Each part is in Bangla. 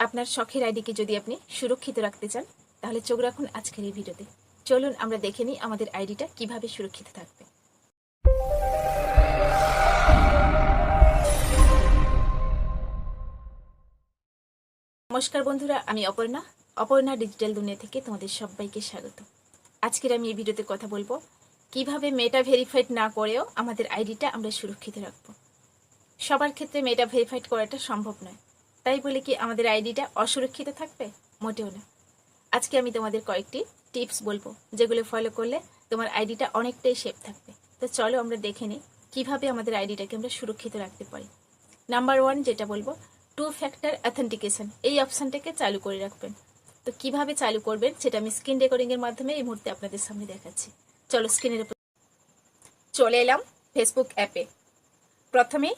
আপনার শখের আইডিকে যদি আপনি সুরক্ষিত রাখতে চান তাহলে চোখ রাখুন আজকের এই ভিডিওতে। চলুন আমরা দেখে নিই আমাদের আইডিটা কিভাবে সুরক্ষিত থাকবে। নমস্কার বন্ধুরা, আমি অপর্ণা ডিজিটাল দুনিয়া থেকে তোমাদের সবাইকে স্বাগত। আজকের আমি এই ভিডিওতে কথা বলবো কিভাবে মেটা ভেরিফাইড না করেও আমাদের আইডিটা আমরা সুরক্ষিত রাখবো। সবার ক্ষেত্রে মেটা ভেরিফাইড করাটা সম্ভব নয়, তাই বলে কি আমাদের আইডিটা অসুরক্ষিত থাকবে? মোটেও না। আজকে আমি তোমাদের কয়েকটি টিপস বলবো যেগুলো ফলো করলে তোমার আইডিটা অনেকটাই সেফ থাকবে। তো চলো আমরা দেখে নিই কিভাবে আমাদের আইডিটাকে আমরা সুরক্ষিত রাখতে পারি। নাম্বার 1 যেটা বলবো, 2 ফ্যাক্টর অথেন্টিকেশন, এই অপশনটাকে চালু করে রাখবেন। তো কিভাবে চালু করবেন সেটা আমি স্ক্রিন রেকর্ডিং এর মাধ্যমে এই মুহূর্তে আপনাদের সামনে দেখাচ্ছি। চলো স্ক্রিনের উপর চলে এলাম। ফেসবুক অ্যাপে প্রথমে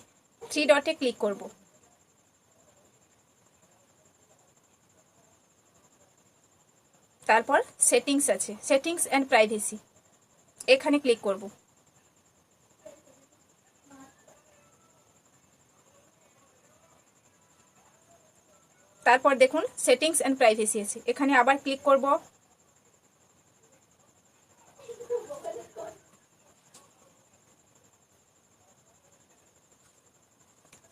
3 ডটে ক্লিক করব। তারপর সেটিংস আছে, সেটিংস অ্যান্ড প্রাইভেসি, এখানে ক্লিক করব। তারপর দেখুন সেটিংস অ্যান্ড প্রাইভেসি আছে, এখানে আবার ক্লিক করব।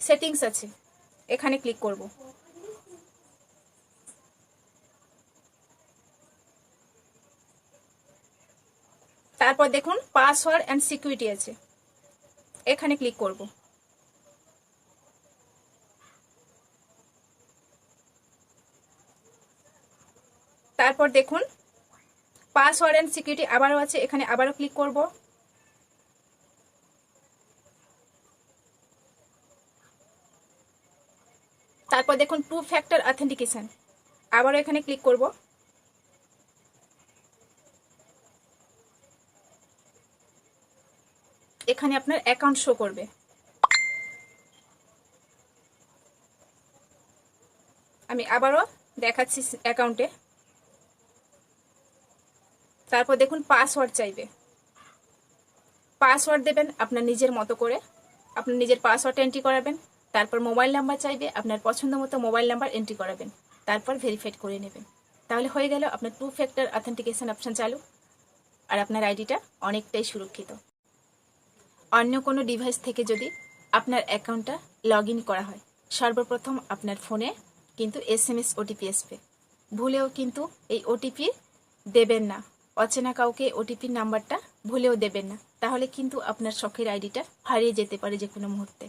সেটিংস আছে, এখানে ক্লিক করব। তারপর দেখুন পাসওয়ার্ড অ্যান্ড সিকিউরিটি আছে, এখানে ক্লিক করব। তারপর দেখুন পাসওয়ার্ড অ্যান্ড সিকিউরিটি আবারও আছে, এখানে আবারও ক্লিক করব। তারপর দেখুন 2 ফ্যাক্টর অথেন্টিকেশন, আবারও এখানে ক্লিক করব। এখানে আপনার অ্যাকাউন্ট শো করবে। আমি আবারও দেখাচ্ছি অ্যাকাউন্টে। তারপর দেখুন পাসওয়ার্ড চাইবে, পাসওয়ার্ড দেবেন আপনার নিজের মতো করে, আপনার নিজের পাসওয়ার্ড এন্ট্রি করাবেন। তারপর মোবাইল নাম্বার চাইবে, আপনার পছন্দ মতো মোবাইল নাম্বার এন্ট্রি করাবেন, তারপর ভেরিফাইড করে নেবেন। তাহলে হয়ে গেল আপনার 2 ফ্যাক্টর অথেন্টিকেশন অপশন চালু, আর আপনার আইডিটা অনেকটাই সুরক্ষিত। অন্য কোনো ডিভাইস থেকে যদি আপনার অ্যাকাউন্টটা লগ ইন করা হয়, সর্বপ্রথম আপনার ফোনে কিন্তু SMS ওটিপি আসবে। ভুলেও কিন্তু এই ওটিপি দেবেন না, অচেনা কাউকে ওটিপির নাম্বারটা ভুলেও দেবেন না, তাহলে কিন্তু আপনার শখের আইডিটা হারিয়ে যেতে পারে যে কোনো মুহূর্তে।